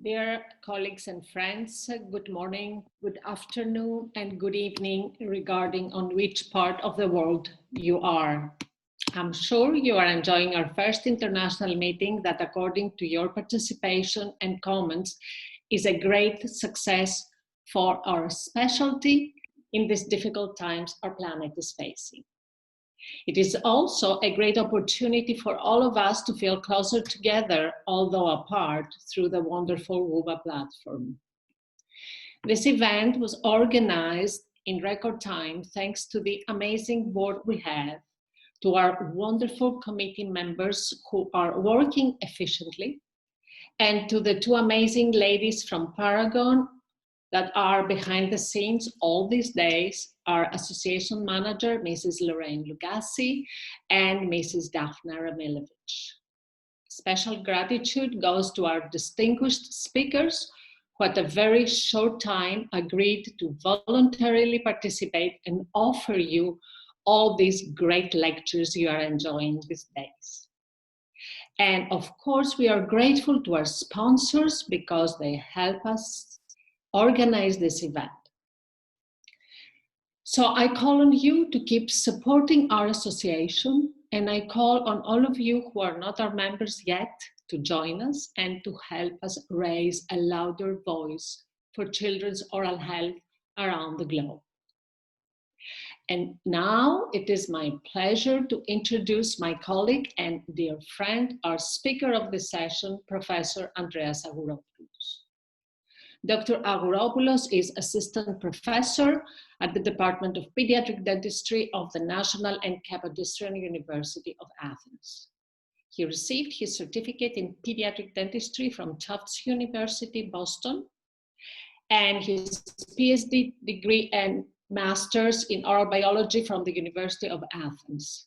Dear colleagues and friends, good morning, good afternoon, and good evening regarding on which part of the world you are. I'm sure you are enjoying our first international meeting that, according to your participation and comments, is a great success for our specialty in these difficult times our planet is facing. It is also a great opportunity for all of us to feel closer together, although apart, through the wonderful WUBA platform. This event was organized in record time thanks to the amazing board we have, to our wonderful committee members who are working efficiently, and to the two amazing ladies from Paragon that are behind the scenes all these days, our association manager, Mrs. Lorraine Lugassi, and Mrs. Daphna Ramilovich. Special gratitude goes to our distinguished speakers who at a very short time agreed to voluntarily participate and offer you all these great lectures you are enjoying these days. And of course, we are grateful to our sponsors because they help us organize this event. So I call on you to keep supporting our association, and I call on all of you who are not our members yet to join us and to help us raise a louder voice for children's oral health around the globe. And now it is my pleasure to introduce my colleague and dear friend, our speaker of the session, Professor Andreas Agouropoulos. Dr. Agouropoulos is assistant professor at the Department of Pediatric Dentistry of the National and Kapodistrian University of Athens. He received his certificate in pediatric dentistry from Tufts University, Boston, and his PhD degree and master's in oral biology from the University of Athens.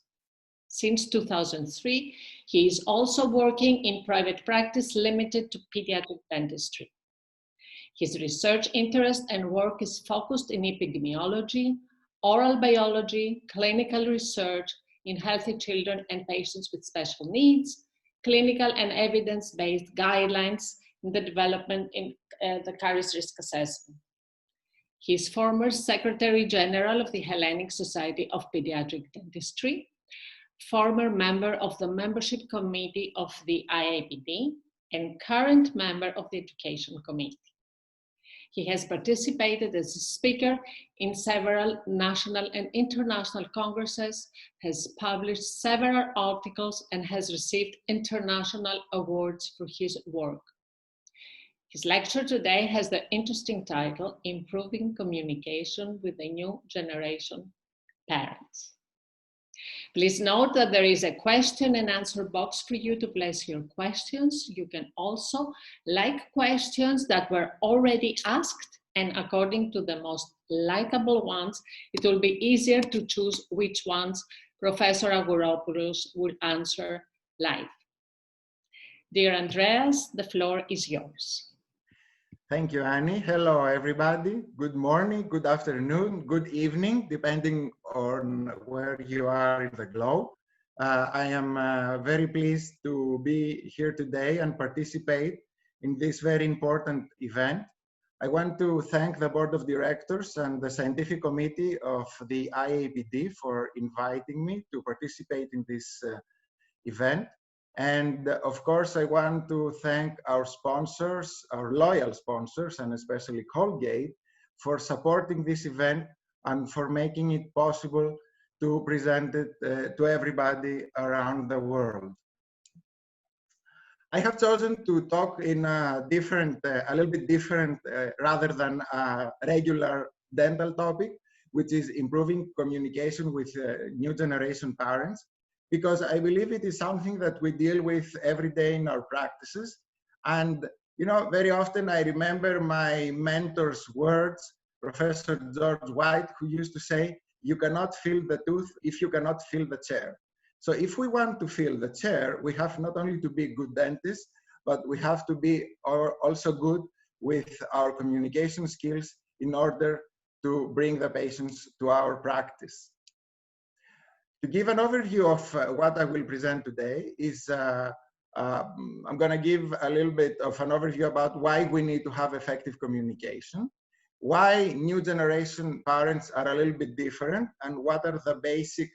Since 2003, he is also working in private practice limited to pediatric dentistry. His research interest and work is focused in epidemiology, oral biology, clinical research in healthy children and patients with special needs, clinical and evidence-based guidelines in the development in the caries risk assessment. He is former Secretary General of the Hellenic Society of Pediatric Dentistry, former member of the Membership Committee of the IAPD, and current member of the Education Committee. He has participated as a speaker in several national and international congresses, has published several articles, and has received international awards for his work. His lecture today has the interesting title, Improving Communication with the New Generation Parents. Please note that there is a question and answer box for you to place your questions. You can also like questions that were already asked, and according to the most likable ones, it will be easier to choose which ones Professor Agouropoulos will answer live. Dear Andreas, the floor is yours. Thank you, Annie. Hello, everybody. Good morning, good afternoon, good evening, depending on where you are in the globe. I am very pleased to be here today and participate in this very important event. I want to thank the Board of Directors and the Scientific Committee of the IAPD for inviting me to participate in this event. And of course, I want to thank our sponsors, our loyal sponsors, and especially Colgate, for supporting this event and for making it possible to present it to everybody around the world. I have chosen to talk in a little bit different, rather than a regular dental topic, which is improving communication with new generation parents, because I believe it is something that we deal with every day in our practices. And, you know, very often I remember my mentor's words, Professor George White, who used to say, you cannot fill the tooth if you cannot fill the chair. So if we want to fill the chair, we have not only to be good dentists, but we have to be also good with our communication skills in order to bring the patients to our practice. To give an overview of what I will present today is I'm going to give a little bit of an overview about why we need to have effective communication, why new generation parents are a little bit different, and what are the basic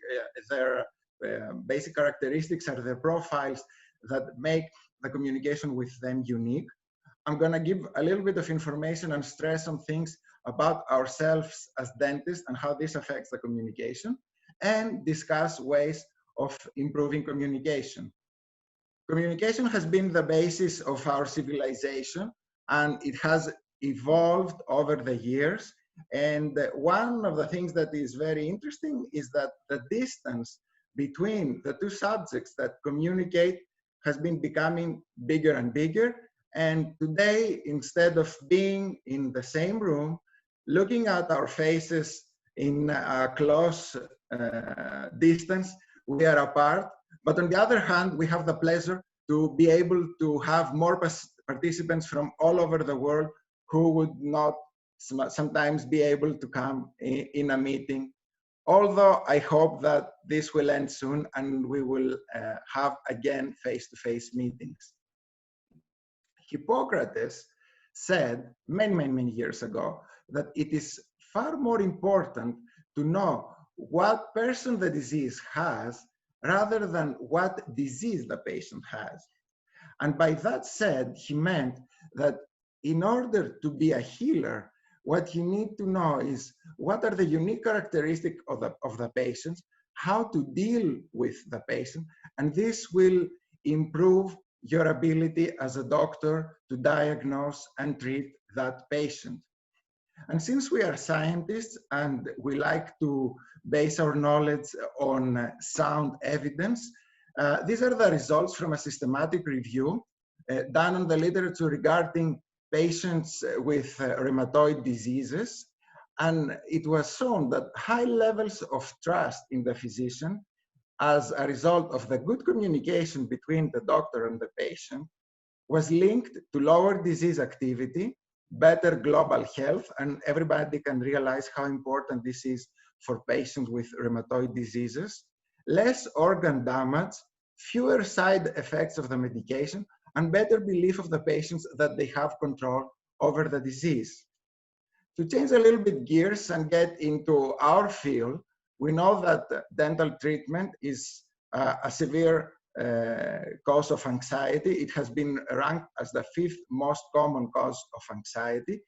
basic characteristics or the profiles that make the communication with them unique. I'm going to give a little bit of information and stress on things about ourselves as dentists and how this affects the communication, and discuss ways of improving communication. Communication has been the basis of our civilization, and it has evolved over the years. And one of the things that is very interesting is that the distance between the two subjects that communicate has been becoming bigger and bigger. And today, instead of being in the same room, looking at our faces in a close distance, we are apart. But on the other hand, we have the pleasure to be able to have more participants from all over the world who would not sometimes be able to come in a meeting. Although I hope that this will end soon and we will have again face-to-face meetings. Hippocrates said many years ago that it is far more important to know what person the disease has rather than what disease the patient has. And by that said, he meant that in order to be a healer, what you need to know is what are the unique characteristics of the patient, how to deal with the patient, and this will improve your ability as a doctor to diagnose and treat that patient. And since we are scientists and we like to base our knowledge on sound evidence, these are the results from a systematic review done on the literature regarding patients with rheumatoid diseases. And it was shown that high levels of trust in the physician as a result of the good communication between the doctor and the patient was linked to lower disease activity, better global health, and everybody can realize how important this is for patients with rheumatoid diseases, less organ damage, fewer side effects of the medication, and better belief of the patients that they have control over the disease. To change a little bit gears and get into our field, we know that dental treatment is a severe cause of anxiety. It has been ranked as the 5th most common cause of anxiety.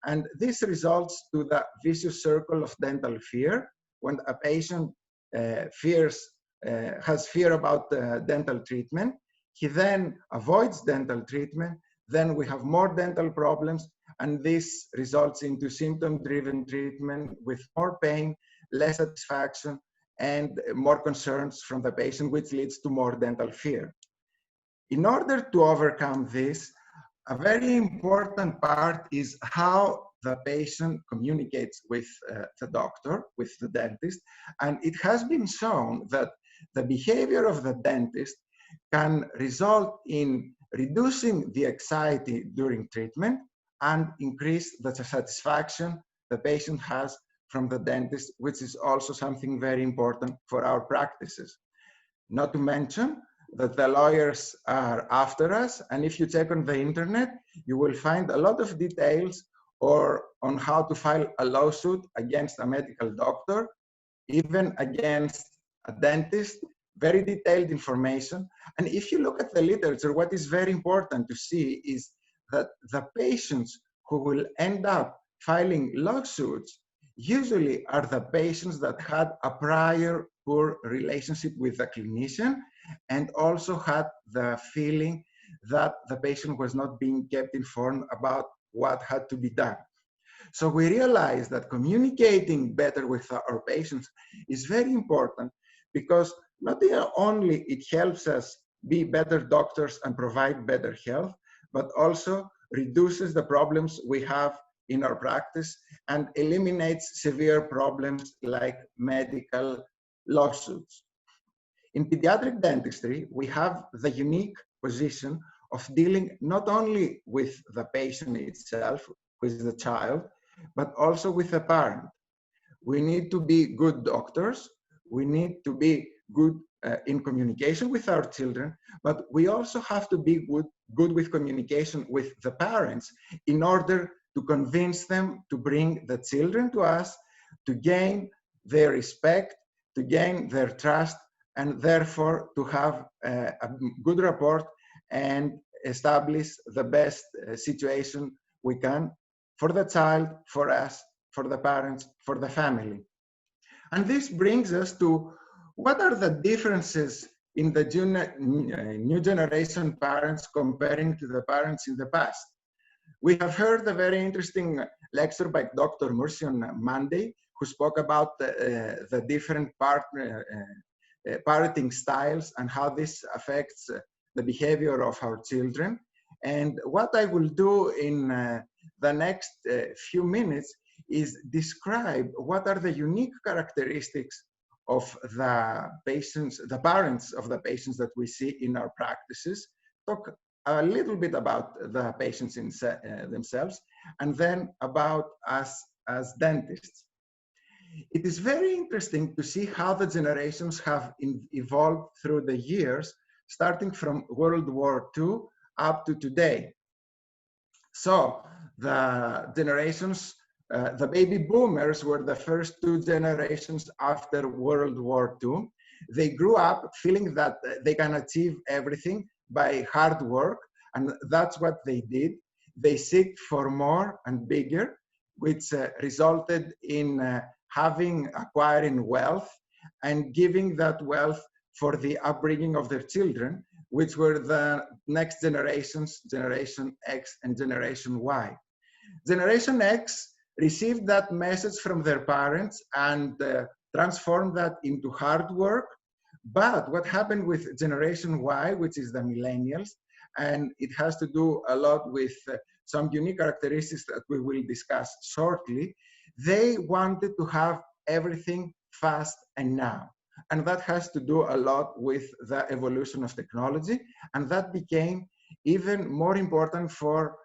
And this results to the vicious circle of dental fear. When a patient has fear about dental treatment, he then avoids dental treatment, then we have more dental problems, and this results into symptom-driven treatment with more pain, less satisfaction, and more concerns from the patient, which leads to more dental fear. In order to overcome this, a very important part is how the patient communicates with the doctor, with the dentist, and it has been shown that the behavior of the dentist can result in reducing the anxiety during treatment and increase the satisfaction the patient has from the dentist, which is also something very important for our practices. Not to mention that the lawyers are after us, and if you check on the internet, you will find a lot of details on how to file a lawsuit against a medical doctor, even against a dentist, very detailed information. And if you look at the literature, what is very important to see is that the patients who will end up filing lawsuits usually are the patients that had a prior poor relationship with the clinician and also had the feeling that the patient was not being kept informed about what had to be done. So we realize that communicating better with our patients is very important, because not only it helps us be better doctors and provide better health, but also reduces the problems we have in our practice and eliminates severe problems like medical lawsuits. In pediatric dentistry, we have the unique position of dealing not only with the patient itself, who is the child, but also with the parent. We need to be good doctors. We need to be good in communication with our children, but we also have to be good with communication with the parents in order to convince them to bring the children to us, to gain their respect, to gain their trust, and therefore to have a good rapport and establish the best situation we can for the child, for us, for the parents, for the family. And this brings us to what are the differences in the new generation parents comparing to the parents in the past. We have heard a very interesting lecture by Dr. Mursi on Monday, who spoke about the different parenting styles and how this affects the behavior of our children. And what I will do in the next few minutes is describe what are the unique characteristics of the patients, the parents of the patients that we see in our practices, talk a little bit about the patients themselves, and then about us as dentists. It is very interesting to see how the generations have evolved through the years, starting from World War II up to today. So the generations, the baby boomers were the first two generations after World War II. They grew up feeling that they can achieve everything by hard work, and that's what they did. They seek for more and bigger, which resulted in acquiring wealth and giving that wealth for the upbringing of their children, which were the next generations, Generation X and Generation Y. Generation X received that message from their parents and transformed that into hard work. But what happened with Generation Y, which is the millennials, and it has to do a lot with some unique characteristics that we will discuss shortly, they wanted to have everything fast and now. And that has to do a lot with the evolution of technology. And that became even more important for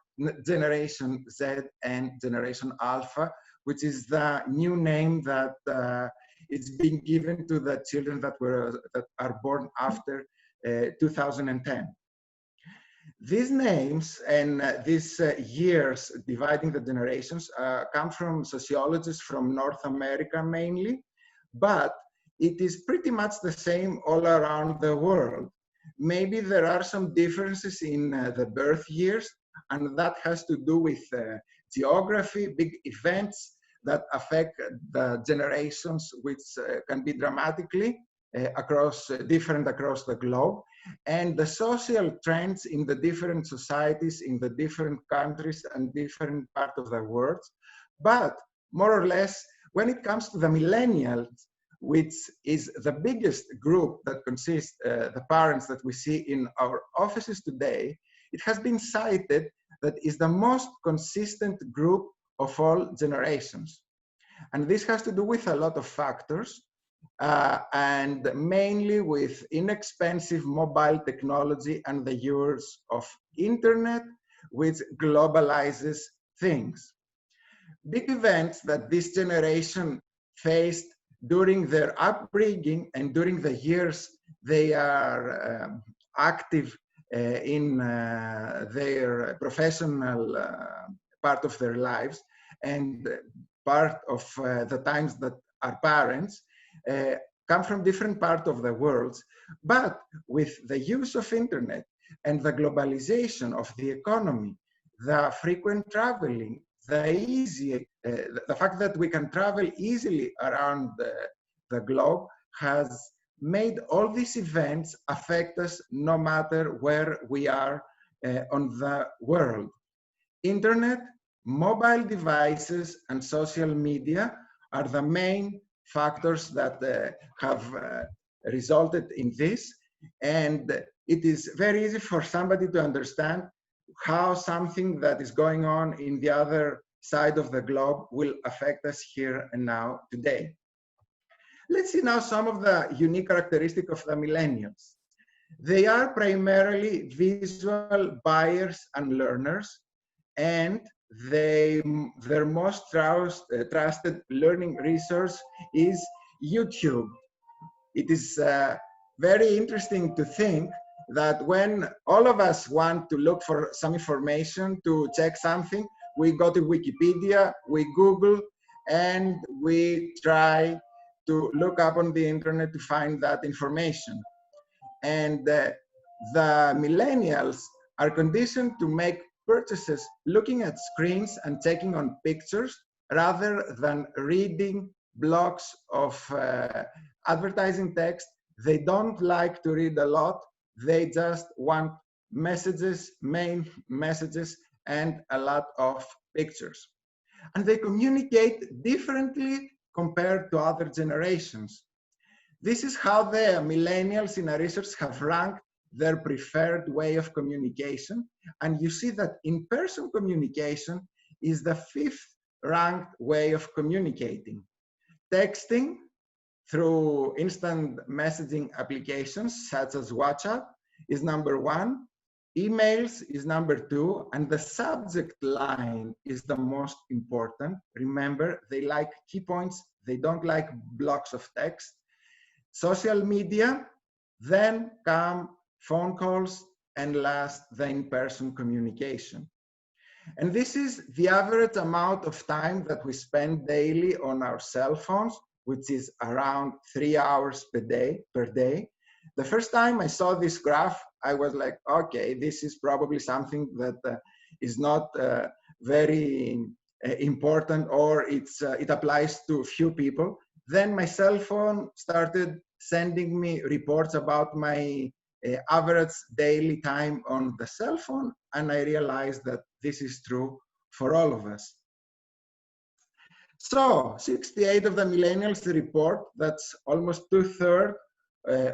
Generation Z and Generation Alpha, which is the new name that is being given to the children that are born after 2010. These names and these years dividing the generations come from sociologists from North America mainly, but it is pretty much the same all around the world. Maybe there are some differences in the birth years, and that has to do with geography, big events that affect the generations, which can be dramatically different across the globe, and the social trends in the different societies, in the different countries and different parts of the world. But more or less, when it comes to the millennials, which is the biggest group that consists the parents that we see in our offices today, it has been cited that is the most consistent group of all generations. And this has to do with a lot of factors, and mainly with inexpensive mobile technology and the use of internet, which globalizes things. Big events that this generation faced during their upbringing and during the years they are active in their professional part of their lives and part of the times that are parents, come from different parts of the world, but with the use of internet and the globalization of the economy, the frequent traveling, the fact that we can travel easily around the globe has made all these events affect us no matter where we are on the world. Internet, mobile devices, and social media are the main factors that have resulted in this. And it is very easy for somebody to understand how something that is going on in the other side of the globe will affect us here and now today. Let's see now some of the unique characteristics of the millennials. They are primarily visual buyers and learners, and their most trusted learning resource is YouTube. it is very interesting to think that when all of us want to look for some information, to check something, we go to Wikipedia, we Google, and we try to look up on the internet to find that information. And the millennials are conditioned to make purchases looking at screens and checking on pictures rather than reading blocks of advertising text. They don't like to read a lot. They just want messages, main messages, and a lot of pictures. And they communicate differently compared to other generations. This is how the millennials in our research have ranked their preferred way of communication. And you see that in-person communication is the 5th ranked way of communicating. Texting through instant messaging applications such as WhatsApp is number 1. Emails is number 2, and the subject line is the most important. Remember, they like key points. They don't like blocks of text. Social media, then come phone calls, and last, the in-person communication. And this is the average amount of time that we spend daily on our cell phones, which is around 3 hours per day. The first time I saw this graph, I was like, okay, this is probably something that is not very important, or it applies to few people. Then my cell phone started sending me reports about my average daily time on the cell phone, and I realized that this is true for all of us. So 68 of the millennials report, that's almost 2/3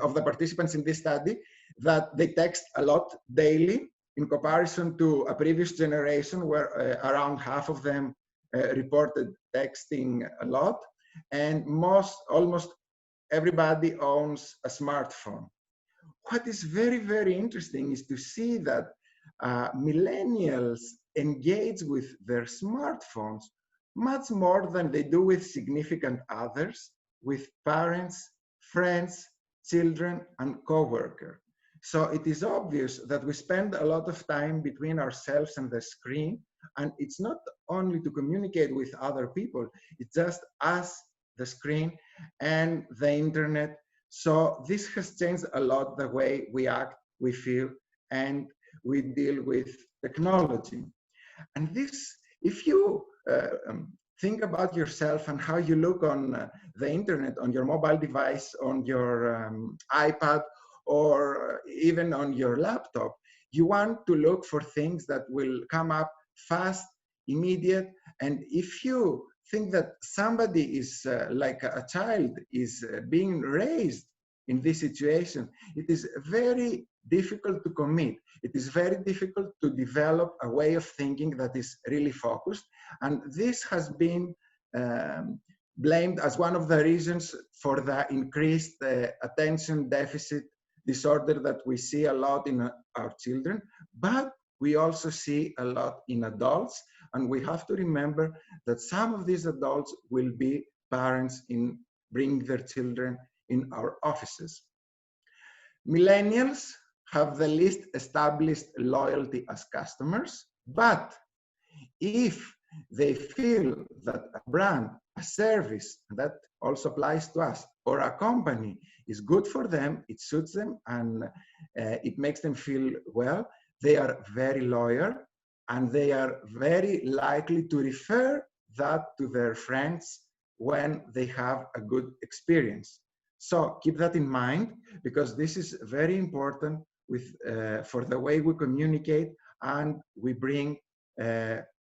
of the participants in this study, that they text a lot daily in comparison to a previous generation where around half of them reported texting a lot, and almost everybody owns a smartphone. What is very, very interesting is to see that millennials engage with their smartphones much more than they do with significant others, with parents, friends, children, and co-workers. So it is obvious that we spend a lot of time between ourselves and the screen, and it's not only to communicate with other people, it's just us, the screen, and the internet. So this has changed a lot the way we act, we feel, and we deal with technology. And this, if you think about yourself and how you look on the internet, on your mobile device, on your iPad, or even on your laptop, you want to look for things that will come up fast, immediate. And if you think that somebody is like a child is being raised in this situation, it is very difficult to commit. It is very difficult to develop a way of thinking that is really focused. And this has been blamed as one of the reasons for the increased attention deficit disorder that we see a lot in our children, but we also see a lot in adults. And we have to remember that some of these adults will be parents in bringing their children in our offices. Millennials have the least established loyalty as customers, but if they feel that a brand, a service, that also applies to us, or a company is good for them, it suits them, and it makes them feel well, they are very loyal, and they are very likely to refer that to their friends when they have a good experience. So keep that in mind, because this is very important for the way we communicate and we bring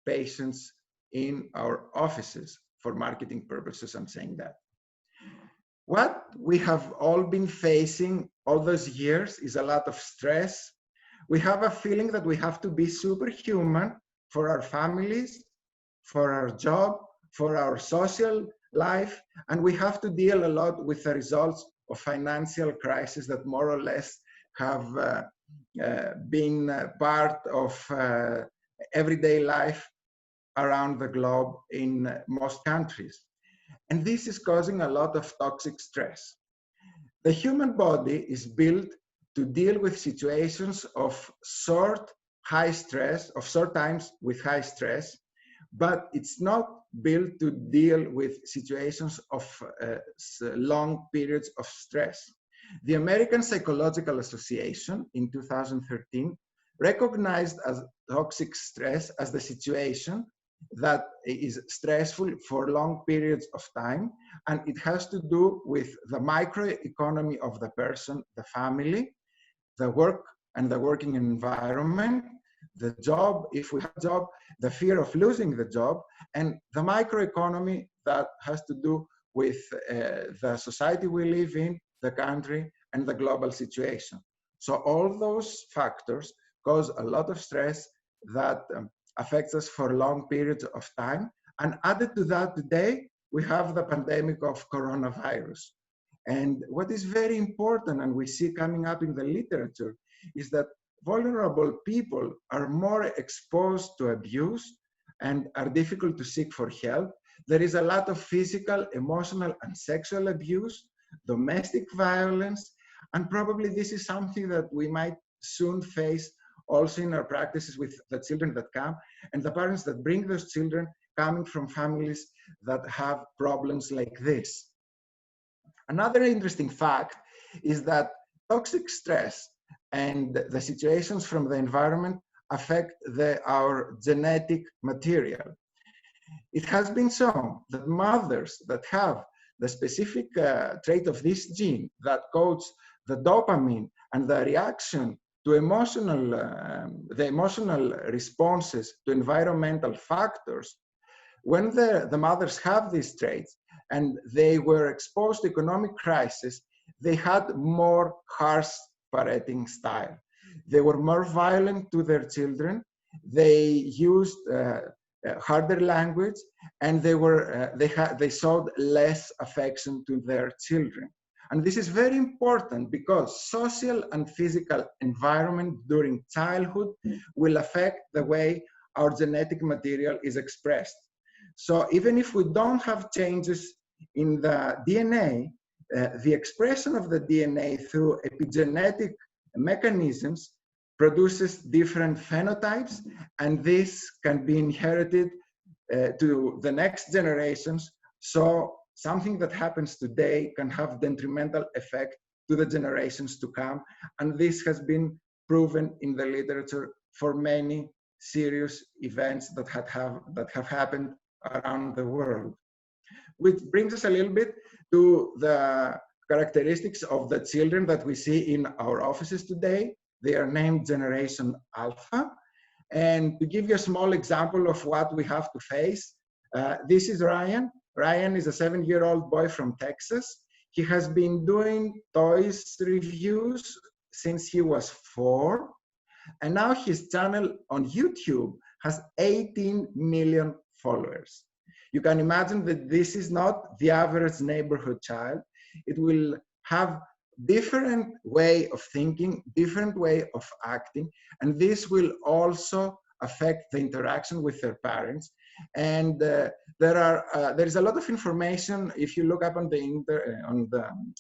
patients in our offices for marketing purposes. I'm saying that. What we have all been facing all those years is a lot of stress. We have a feeling that we have to be superhuman for our families, for our job, for our social life, and we have to deal a lot with the results of financial crisis that more or less have been part of everyday life around the globe in most countries. And this is causing a lot of toxic stress. The human body is built to deal with situations of short times with high stress, but it's not built to deal with situations of long periods of stress. The American Psychological Association in 2013 recognized as toxic stress as the situation that is stressful for long periods of time, and it has to do with the microeconomy of the person, the family, the work and the working environment, the job, if we have a job, the fear of losing the job, and the microeconomy that has to do with the society we live in, the country, and the global situation. So all those factors cause a lot of stress that affects us for long periods of time. And added to that today, we have the pandemic of coronavirus. And what is very important, and we see coming up in the literature, is that vulnerable people are more exposed to abuse and are difficult to seek for help. There is a lot of physical, emotional, and sexual abuse, domestic violence, and probably this is something that we might soon face also in our practices with the children that come and the parents that bring those children coming from families that have problems like this. Another interesting fact is that toxic stress and the situations from the environment affect our genetic material. It has been shown that mothers that have the specific trait of this gene that codes the dopamine and the reaction to the emotional responses to environmental factors, when the mothers have these traits and they were exposed to economic crisis, they had more harsh parenting style. They were more violent to their children. They used harder language, and they showed less affection to their children. And this is very important because social and physical environment during childhood will affect the way our genetic material is expressed. So even if we don't have changes in the DNA, the expression of the DNA through epigenetic mechanisms produces different phenotypes, and this can be inherited to the next generations. So something that happens today can have detrimental effect to the generations to come. And this has been proven in the literature for many serious events that have happened around the world. Which brings us a little bit to the characteristics of the children that we see in our offices today. They are named Generation Alpha. And to give you a small example of what we have to face, this is Ryan. Ryan is a 7-year-old boy from Texas. He has been doing toys reviews since he was 4. And now his channel on YouTube has 18 million followers. You can imagine that this is not the average neighborhood child. It will have different way of thinking, different way of acting, and this will also affect the interaction with their parents. And there is a lot of information if you look up on the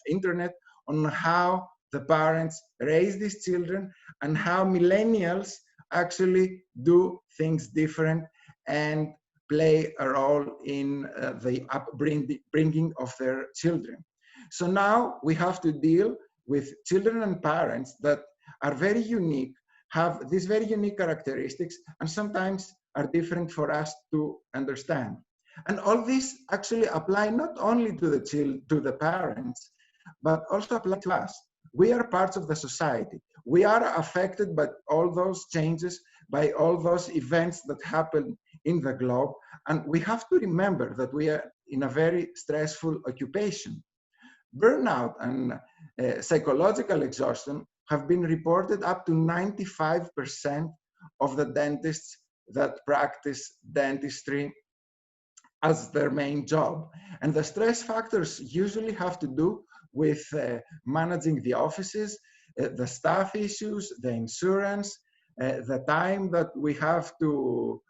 internet on how the parents raise these children and how millennials actually do things different and play a role in the upbringing of their children. So now we have to deal with children and parents that are very unique, have these very unique characteristics, and sometimes are different for us to understand. And all these actually apply not only to the parents, but also apply to us. We are parts of the society. We are affected by all those changes, by all those events that happen in the globe. And we have to remember that we are in a very stressful occupation. Burnout and psychological exhaustion have been reported up to 95% of the dentists that practice dentistry as their main job. And the stress factors usually have to do with managing the offices, the staff issues, the insurance, the time that we have to,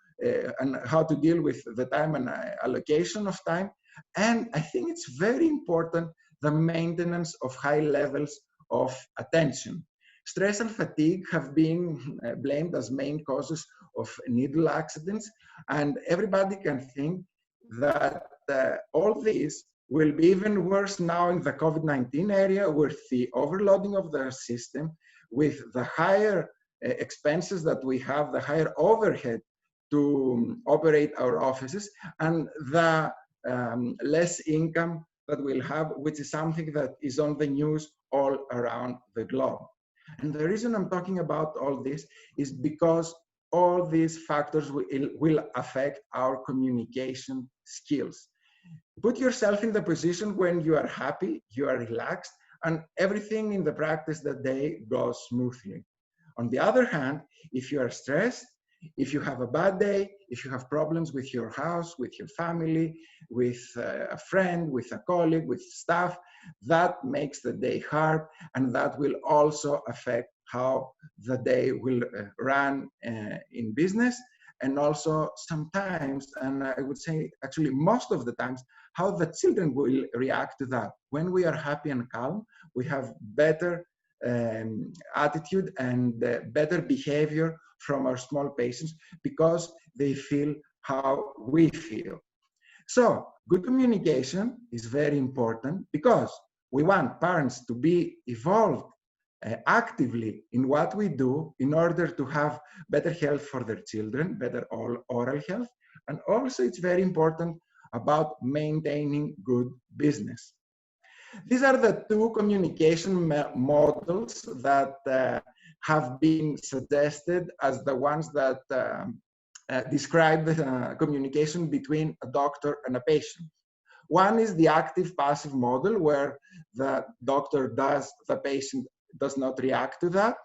and how to deal with the time and allocation of time. And I think it's very important the maintenance of high levels of attention. Stress and fatigue have been blamed as main causes of needle accidents, and everybody can think that all these will be even worse now in the COVID-19 area with the overloading of the system, with the higher expenses that we have, the higher overhead to operate our offices, and the less income that we'll have, which is something that is on the news all around the globe. And the reason I'm talking about all this is because all these factors will affect our communication skills. Put yourself in the position when you are happy, you are relaxed, and everything in the practice that day goes smoothly. On the other hand, if you are stressed, if you have a bad day, if you have problems with your house, with your family, with a friend, with a colleague, with staff, that makes the day hard, and that will also affect how the day will run in business, and also sometimes, and I would say actually most of the times, how the children will react to that. When we are happy and calm, we have better attitude and better behavior from our small patients because they feel how we feel. So good communication is very important because we want parents to be involved actively in what we do in order to have better health for their children, better oral health, and also it's very important about maintaining good business. These are the two communication models that have been suggested as the ones that describe the communication between a doctor and a patient. One is the active-passive model, where the doctor does, the patient does not react to that.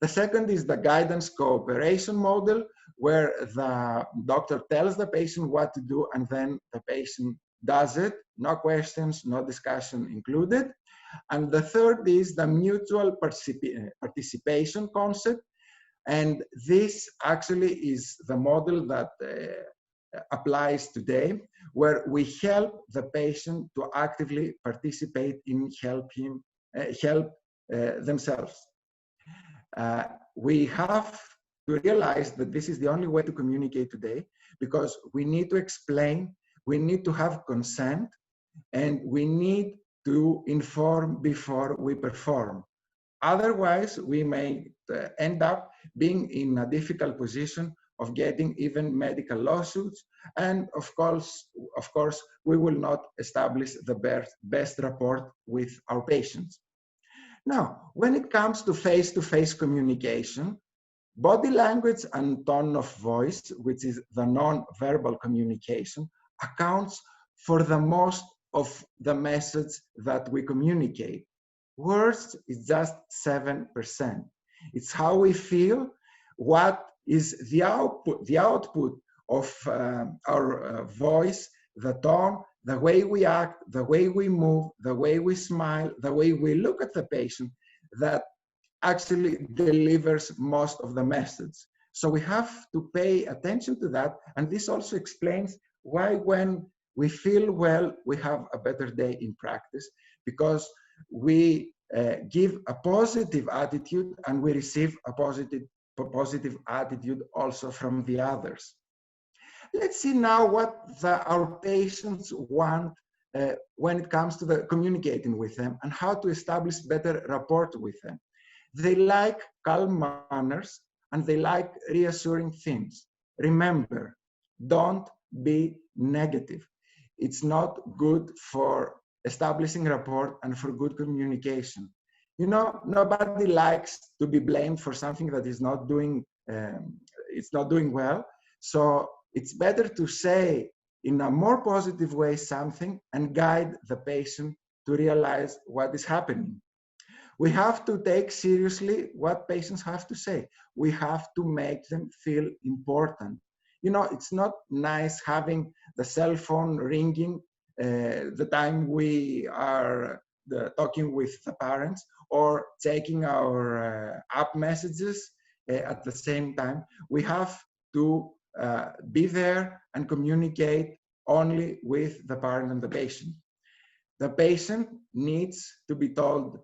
The second is the guidance cooperation model, where the doctor tells the patient what to do and then the patient does it, no questions, no discussion included. And the third is the mutual participation concept. And this actually is the model that applies today, where we help the patient to actively participate in help themselves. We have to realize that this is the only way to communicate today, because we need to explain, we need to have consent, and we need to inform before we perform. Otherwise, we may end up being in a difficult position of getting even medical lawsuits, and of course, we will not establish the best rapport with our patients. Now, when it comes to face-to-face communication, body language and tone of voice, which is the non-verbal communication, accounts for the most of the message that we communicate. Words is just 7%. It's how we feel, what is the output of our voice, the tone, the way we act, the way we move, the way we smile, the way we look at the patient, that actually delivers most of the message. So we have to pay attention to that. And this also explains why when we feel well, we have a better day in practice, because we give a positive attitude and we receive a positive attitude also from the others. Let's see now what our patients want when it comes to the communicating with them and how to establish better rapport with them. They like calm manners and they like reassuring things. Remember, don't be negative. It's not good for establishing rapport and for good communication. You know, nobody likes to be blamed for something that is not doing, it's not doing well. So it's better to say in a more positive way something and guide the patient to realize what is happening. We have to take seriously what patients have to say. We have to make them feel important. You know, it's not nice having the cell phone ringing the time we are talking with the parents, or checking our app messages at the same time. We have to be there and communicate only with the parent and the patient. The patient needs to be told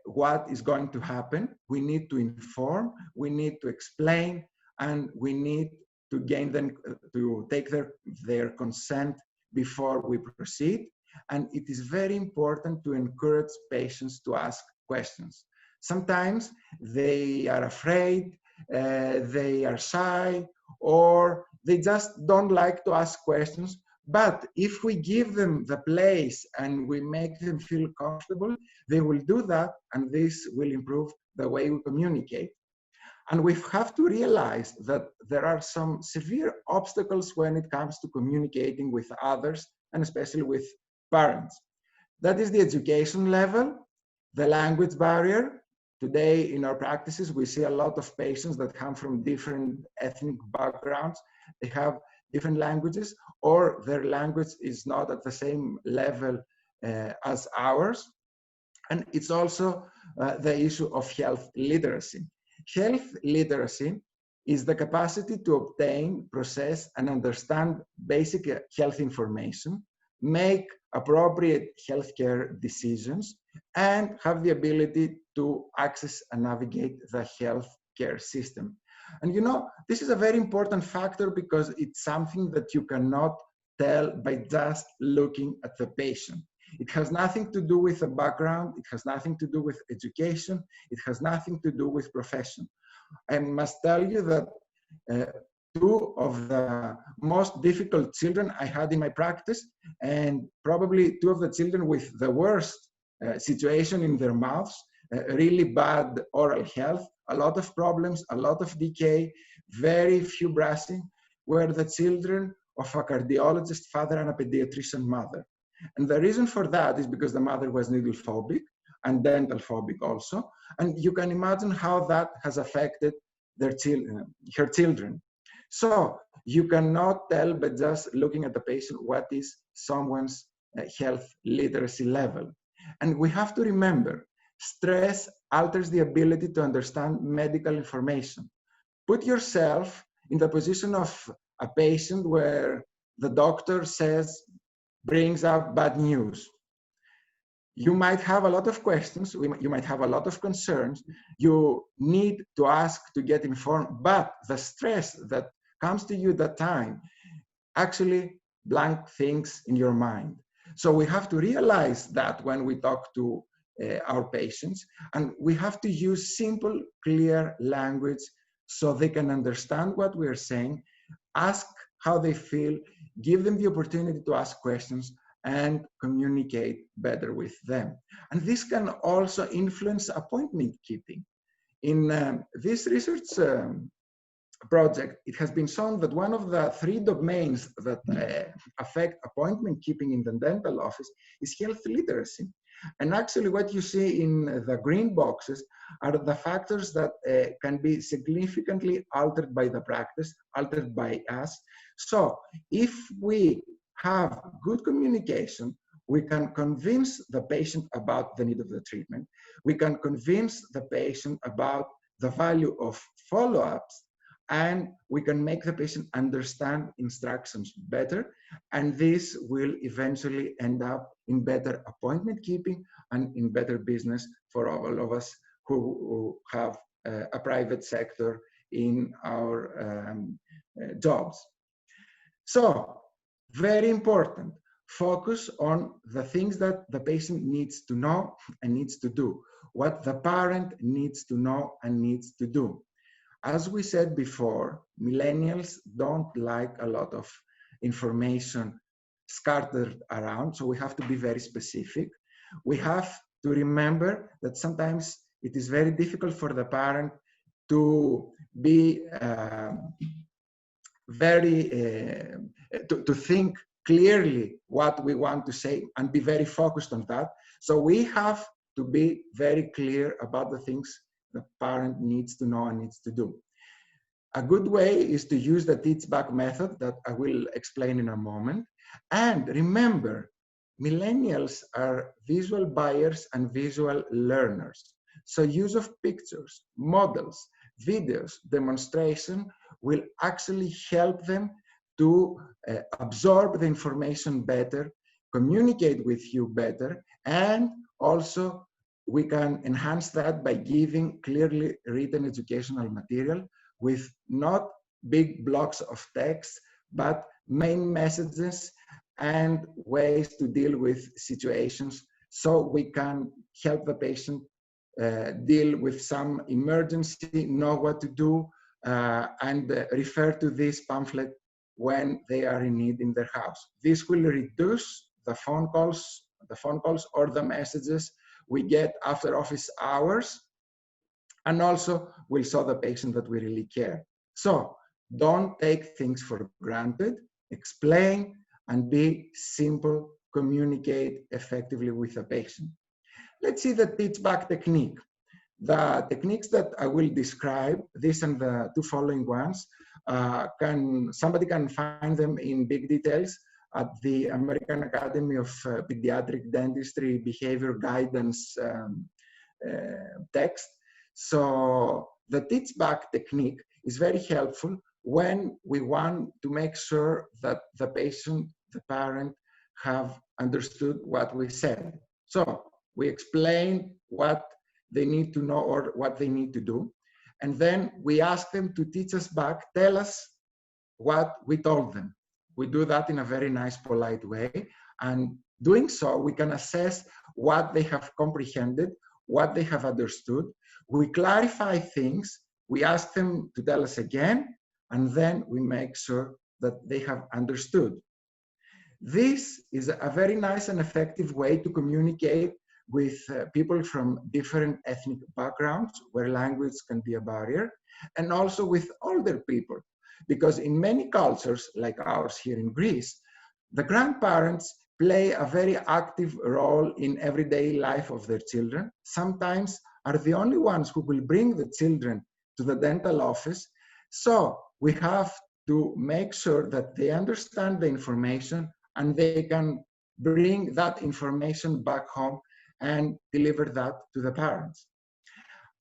what is going to happen. We need to inform, we need to explain, and we need to gain them to take their consent before we proceed. And it is very important to encourage patients to ask questions. Sometimes they are afraid, they are shy, or they just don't like to ask questions. But if we give them the place and we make them feel comfortable, they will do that, and this will improve the way we communicate. And we have to realize that there are some severe obstacles when it comes to communicating with others, and especially with parents. That is the education level, the language barrier. Today in our practices, we see a lot of patients that come from different ethnic backgrounds. They have different languages, or their language is not at the same level as ours. And it's also the issue of health literacy. Health literacy is the capacity to obtain, process, and understand basic health information, make appropriate healthcare decisions, and have the ability to access and navigate the healthcare system. And you know, this is a very important factor because it's something that you cannot tell by just looking at the patient. It has nothing to do with a background, it has nothing to do with education, it has nothing to do with profession. I must tell you that two of the most difficult children I had in my practice, and probably two of the children with the worst situation in their mouths, really bad oral health, a lot of problems, a lot of decay, very few brushing, were the children of a cardiologist father and a pediatrician mother. And the reason for that is because the mother was needle phobic and dental phobic also. And you can imagine how that has affected her children. So you cannot tell by just looking at the patient what is someone's health literacy level. And we have to remember, stress alters the ability to understand medical information. Put yourself in the position of a patient where the doctor brings up bad news. You might have a lot of questions, you might have a lot of concerns, you need to ask to get informed, but the stress that comes to you at that time actually blank things in your mind. So we have to realize that when we talk to our patients, and we have to use simple, clear language so they can understand what we're saying, ask how they feel, give them the opportunity to ask questions, and communicate better with them. And this can also influence appointment keeping. In this research project, it has been shown that one of the 3 domains that affect appointment keeping in the dental office is health literacy. And actually what you see in the green boxes are the factors that can be significantly altered by the practice, altered by us. So if we have good communication, we can convince the patient about the need of the treatment. We can convince the patient about the value of follow-ups, and we can make the patient understand instructions better. And this will eventually end up in better appointment keeping and in better business for all of us who have a private sector in our jobs. So, very important, focus on the things that the patient needs to know and needs to do, what the parent needs to know and needs to do. As we said before, millennials don't like a lot of information scattered around, so we have to be very specific. We have to remember that sometimes it is very difficult for the parent to be to think clearly what we want to say and be very focused on that. So we have to be very clear about the things the parent needs to know and needs to do. A good way is to use the teach-back method that I will explain in a moment. And remember, millennials are visual buyers and visual learners. So use of pictures, models, videos, demonstration will actually help them to absorb the information better, communicate with you better, and also we can enhance that by giving clearly written educational material with not big blocks of text, but main messages and ways to deal with situations, so we can help the patient deal with some emergency, know what to do, and refer to this pamphlet when they are in need in their house. This will reduce the phone calls or the messages we get after office hours, and also will show the patient that we really care. So don't take things for granted, explain and be simple, communicate effectively with the patient. Let's see the teach back technique. The techniques that I will describe, this and the two following ones, somebody can find them in big details at the American Academy of Pediatric Dentistry Behavior Guidance text. So the teach back technique is very helpful when we want to make sure that the patient, the parent, have understood what we said. So we explain what they need to know or what they need to do. And then we ask them to teach us back, tell us what we told them. We do that in a very nice, polite way. And doing so, we can assess what they have comprehended, what they have understood. We clarify things. We ask them to tell us again, and then we make sure that they have understood. This is a very nice and effective way to communicate with people from different ethnic backgrounds where language can be a barrier, and also with older people, because in many cultures like ours here in Greece, the grandparents play a very active role in everyday life of their children, sometimes are the only ones who will bring the children to the dental office. So we have to make sure that they understand the information and they can bring that information back home and deliver that to the parents.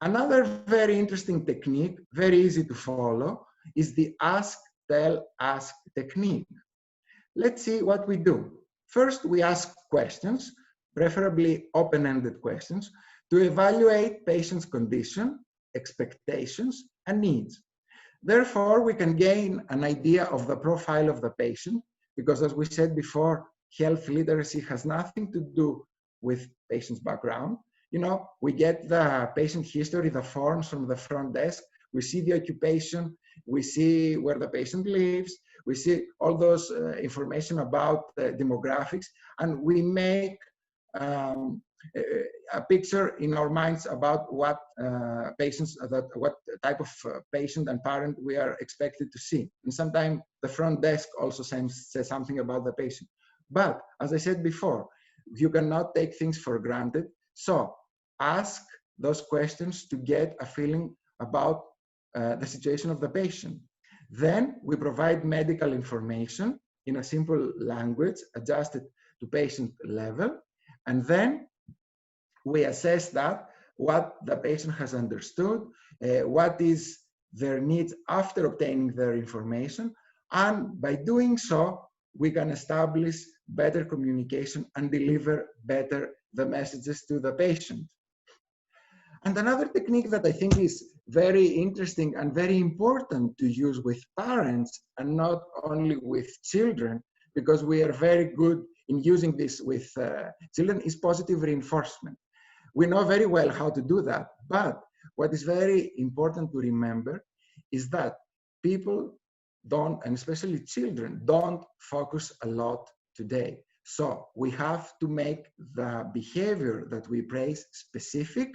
Another very interesting technique, very easy to follow, is the ask, tell, ask technique. Let's see what we do. First, we ask questions, preferably open-ended questions, to evaluate patient's condition, expectations, and needs. Therefore, we can gain an idea of the profile of the patient, because as we said before, health literacy has nothing to do with patient's background. You know, we get the patient history, the forms from the front desk, we see the occupation, we see where the patient lives, we see all those information about demographics, and we make a picture in our minds about what what type of patient and parent we are expected to see. And sometimes the front desk also says something about the patient. But as I said before, you cannot take things for granted. So ask those questions to get a feeling about the situation of the patient. Then we provide medical information in a simple language adjusted to patient level. And then we assess that, what the patient has understood, what is their needs after obtaining their information. And by doing so, we can establish better communication and deliver better the messages to the patient. And another technique that I think is very interesting and very important to use with parents and not only with children, because we are very good in using this with children, is positive reinforcement. We know very well how to do that, but what is very important to remember is that people don't, and especially children, don't focus a lot today. So we have to make the behavior that we praise specific,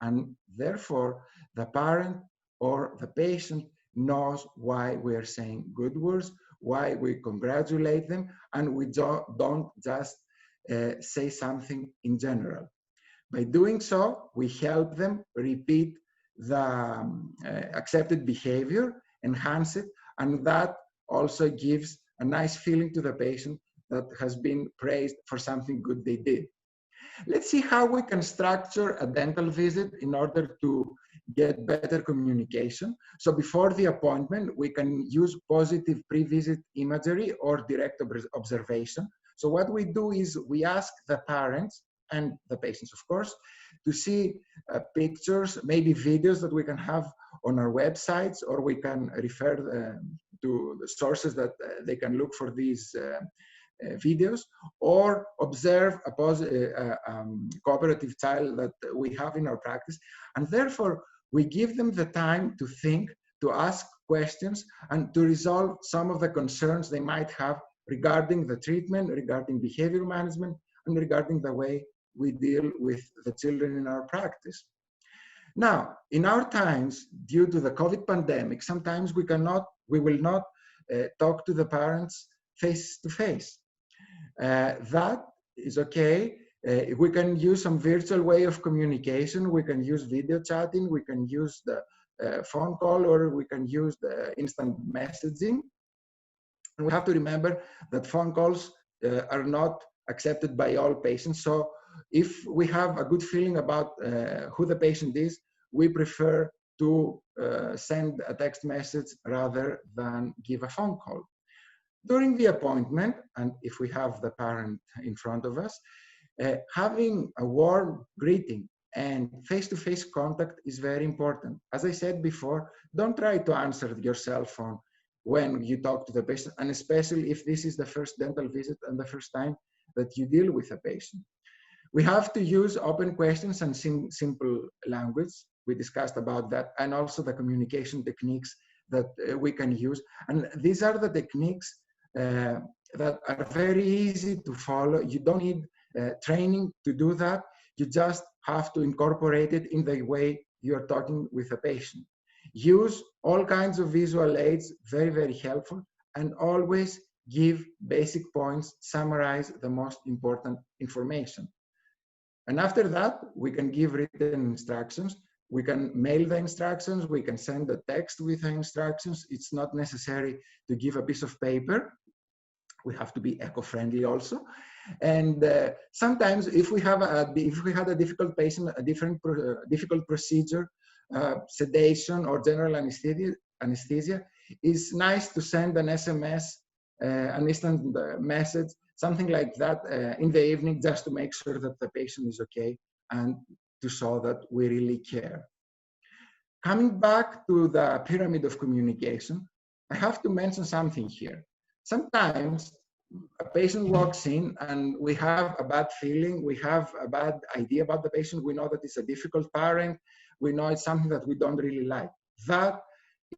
and therefore the parent or the patient knows why we are saying good words, why we congratulate them, and we don't just say something in general. By doing so, we help them repeat the accepted behavior, enhance it, and that also gives a nice feeling to the patient that has been praised for something good they did. Let's see how we can structure a dental visit in order to get better communication. So before the appointment, we can use positive pre-visit imagery or direct observation So what we do is we ask the parents and the patients, of course, to see pictures, maybe videos that we can have on our websites, or we can refer to the sources that they can look for these videos, or observe a cooperative child that we have in our practice. And therefore, we give them the time to think, to ask questions, and to resolve some of the concerns they might have regarding the treatment, regarding behavior management, and regarding the way we deal with the children in our practice. Now, in our times, due to the COVID pandemic, sometimes we will not talk to the parents face to face. That is okay. We can use some virtual way of communication. We can use video chatting. We can use the phone call, or we can use the instant messaging. And we have to remember that phone calls are not accepted by all patients. So if we have a good feeling about who the patient is, we prefer to send a text message rather than give a phone call. During the appointment, and if we have the parent in front of us, having a warm greeting and face-to-face contact is very important. As I said before, don't try to answer your cell phone when you talk to the patient, and especially if this is the first dental visit and the first time that you deal with a patient. We have to use open questions and simple language. We discussed about that, and also the communication techniques that we can use. And these are the techniques that are very easy to follow. You don't need training to do that. You just have to incorporate it in the way you're talking with a patient. Use all kinds of visual aids, very, very helpful, and always give basic points, summarize the most important information. And after that, we can give written instructions. We can mail the instructions. We can send a text with the instructions. It's not necessary to give a piece of paper. We have to be eco-friendly also. And sometimes if we had a difficult patient, a difficult procedure, sedation or general anesthesia, it's nice to send an SMS, an instant message, something like that in the evening, just to make sure that the patient is okay and to show that we really care. Coming back to the pyramid of communication, I have to mention something here. Sometimes a patient walks in and we have a bad feeling, we have a bad idea about the patient, we know that it's a difficult parent, we know it's something that we don't really like. That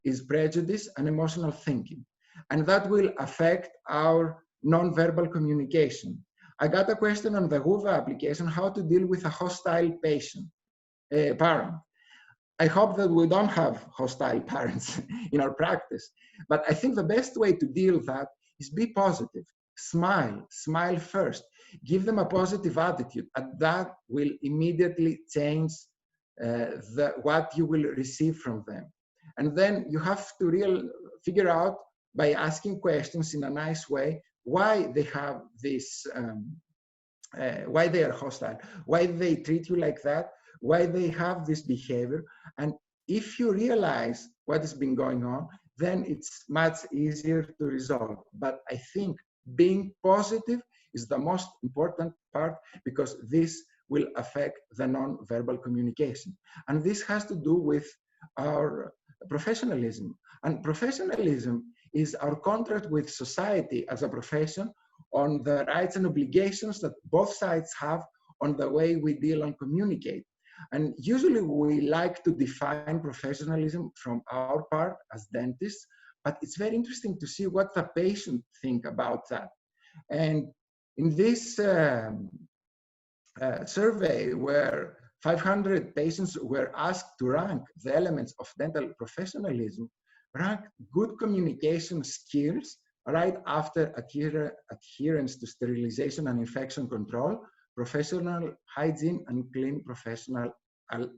is prejudice and emotional thinking, and that will affect our non-verbal communication. I got a question on the GUVA application, how to deal with a hostile parent. I hope that we don't have hostile parents in our practice, but I think the best way to deal with that is be positive. Smile first. Give them a positive attitude, and that will immediately change what you will receive from them. And then you have to figure out, by asking questions in a nice way, why they have this, why they are hostile, why they treat you like that, why they have this behavior. And if you realize what has been going on, then it's much easier to resolve. But I think being positive is the most important part, because this will affect the non-verbal communication. And this has to do with our professionalism. And professionalism is our contract with society as a profession on the rights and obligations that both sides have on the way we deal and communicate. And usually we like to define professionalism from our part as dentists, but it's very interesting to see what the patient think about that. And in this survey, where 500 patients were asked to rank the elements of dental professionalism, rank good communication skills right after adherence to sterilization and infection control, professional hygiene, and clean professional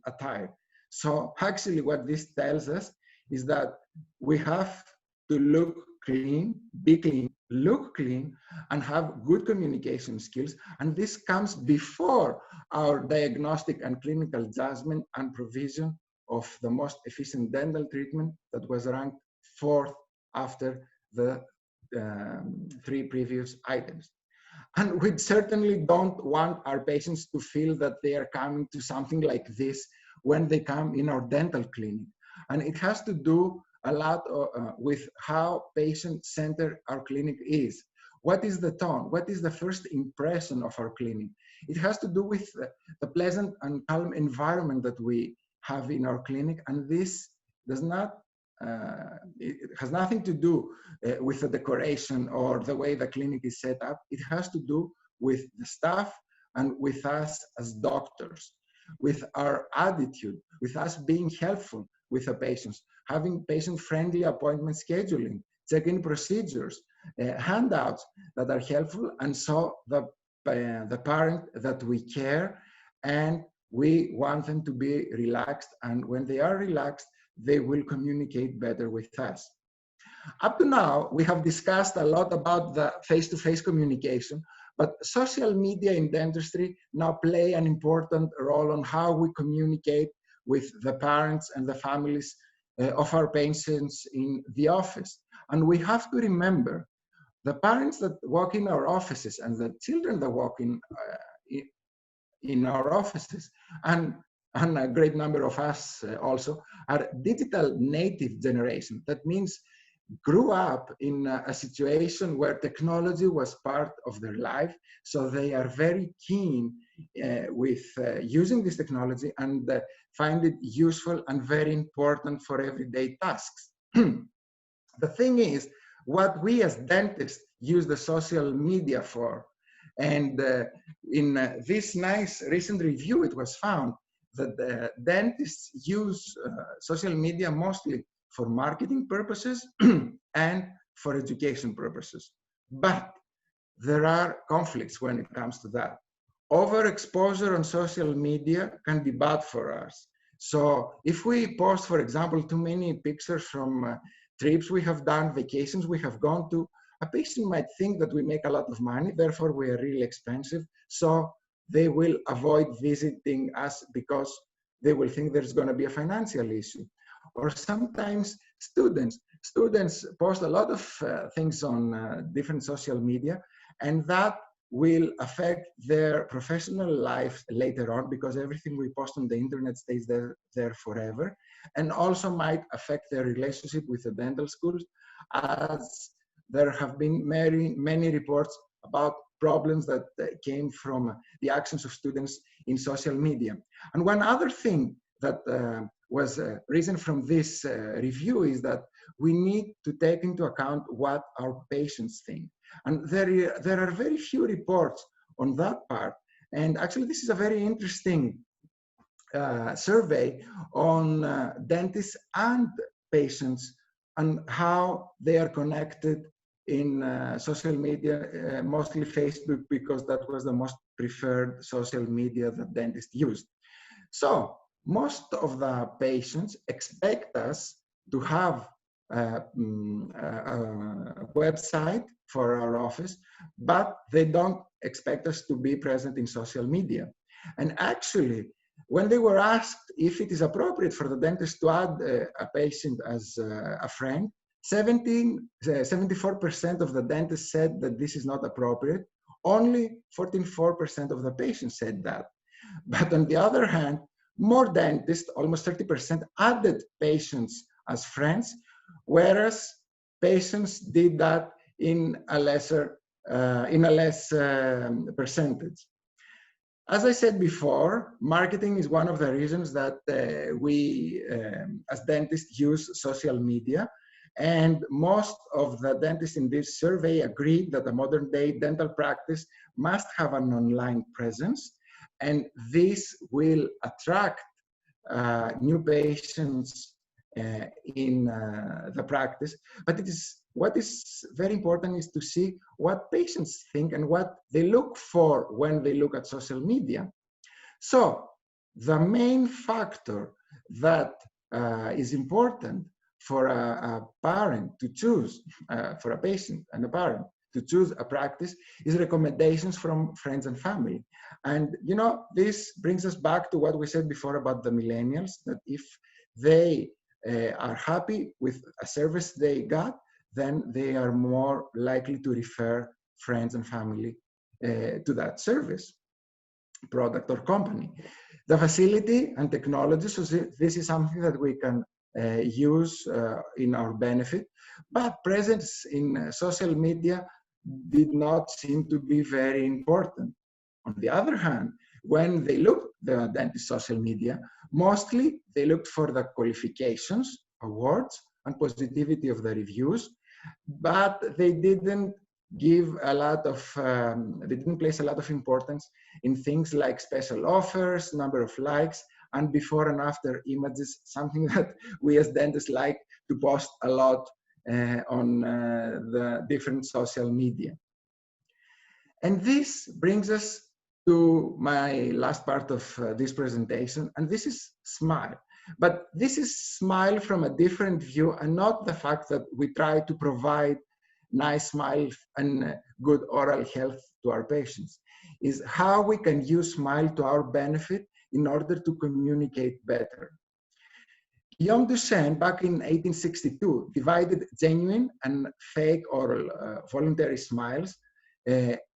attire. So actually what this tells us is that we have to look clean, be clean, look clean, and have good communication skills. And this comes before our diagnostic and clinical judgment and provision of the most efficient dental treatment that was ranked 4th after the 3 previous items. And we certainly don't want our patients to feel that they are coming to something like this when they come in our dental clinic. And it has to do a lot with how patient-centered our clinic is. What is the tone? What is the first impression of our clinic? It has to do with the pleasant and calm environment that we have in our clinic, and this does not it has nothing to do with the decoration or the way the clinic is set up. It has to do with the staff and with us as doctors, with our attitude, with us being helpful with the patients, having patient-friendly appointment scheduling, check-in procedures, handouts that are helpful, and so the parent that we care and we want them to be relaxed, and when they are relaxed, they will communicate better with us. Up to now, we have discussed a lot about the face-to-face communication, but social media in dentistry now play an important role on how we communicate with the parents and the families of our patients in the office. And we have to remember the parents that walk in our offices and the children that walk in our offices, and a great number of us also are digital native generation. That means grew up in a situation where technology was part of their life, so they are very keen with using this technology and find it useful and very important for everyday tasks. The thing is, what we as dentists use the social media for, and in this nice recent review, it was found that dentists use social media mostly for marketing purposes and for education purposes. But there are conflicts when it comes to that. Overexposure on social media can be bad for us. So if we post, for example, too many pictures from trips we have done, vacations we have gone to, a patient might think that we make a lot of money, therefore we are really expensive. So they will avoid visiting us because they will think there's going to be a financial issue. Or sometimes students post a lot of things on different social media, and that will affect their professional life later on, because everything we post on the internet stays there forever, and also might affect their relationship with the dental schools, as there have been many reports about problems that came from the actions of students in social media. And one other thing that was reason from this review is that we need to take into account what our patients think. And there are very few reports on that part. And actually, this is a very interesting survey on dentists and patients and how they are connected in social media, mostly Facebook, because that was the most preferred social media that dentists used. So most of the patients expect us to have a website for our office, but they don't expect us to be present in social media. And actually, when they were asked if it is appropriate for the dentist to add a patient as a friend, 74% of the dentists said that this is not appropriate. Only 14% of the patients said that. But on the other hand, more dentists, almost 30%, added patients as friends, whereas patients did that in a less percentage. As I said before, marketing is one of the reasons that we, as dentists, use social media. And most of the dentists in this survey agreed that a modern day dental practice must have an online presence. And this will attract new patients in the practice. But what is very important is to see what patients think and what they look for when they look at social media. So the main factor that is important for a parent to choose, for a patient and a parent to choose a practice, is recommendations from friends and family. And you know, this brings us back to what we said before about the millennials, that if they are happy with a service they got, then they are more likely to refer friends and family to that service, product or company. The facility and technology, so this is something that we can use in our benefit, but presence in social media did not seem to be very important. On the other hand, when they looked at the dentist social media, mostly they looked for the qualifications, awards, and positivity of the reviews, but they didn't give a lot of, they didn't place a lot of importance in things like special offers, number of likes, and before and after images, something that we as dentists like to post a lot on the different social media. And this brings us to my last part of this presentation, and this is smile. But this is smile from a different view, and not the fact that we try to provide nice smile and good oral health to our patients. Is how we can use smile to our benefit in order to communicate better. Guillaume Duchenne, back in 1862, divided genuine and fake oral voluntary smiles.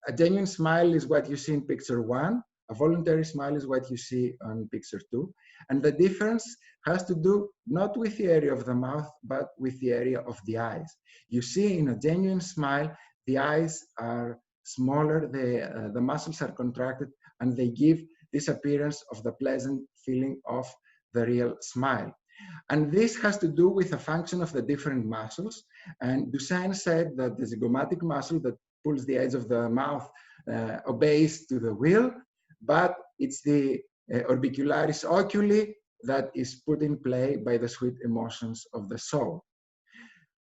A genuine smile is what you see in picture 1. A voluntary smile is what you see on picture 2. And the difference has to do not with the area of the mouth, but with the area of the eyes. You see in a genuine smile, the eyes are smaller, the muscles are contracted, and they give this appearance of the pleasant feeling of the real smile. And this has to do with the function of the different muscles. And Duchenne said that the zygomatic muscle that pulls the edge of the mouth obeys to the will, but it's the orbicularis oculi that is put in play by the sweet emotions of the soul.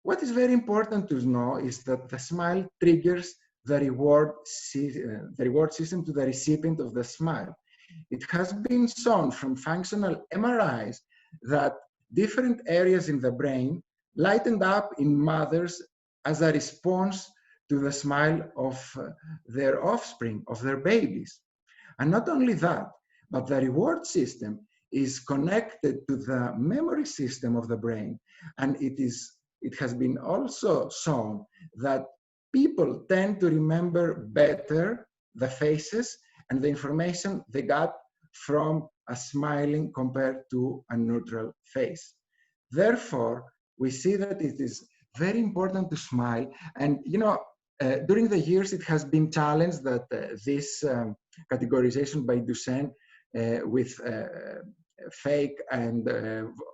What is very important to know is that the smile triggers the reward system to the recipient of the smile. It has been shown from functional MRIs that different areas in the brain lightened up in mothers as a response to the smile of their offspring, of their babies. And not only that, but the reward system is connected to the memory system of the brain. And it has been also shown that people tend to remember better the faces and the information they got from a smiling compared to a neutral face. Therefore, we see that it is very important to smile. And, you know, during the years, it has been challenged that this categorization by Duchenne with fake and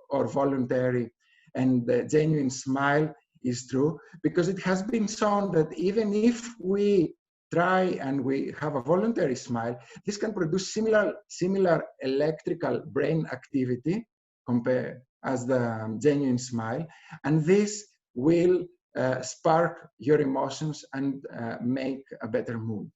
or voluntary and genuine smile is true, because it has been shown that even if we try and we have a voluntary smile, this can produce similar electrical brain activity compared as the genuine smile, and this will spark your emotions and make a better mood.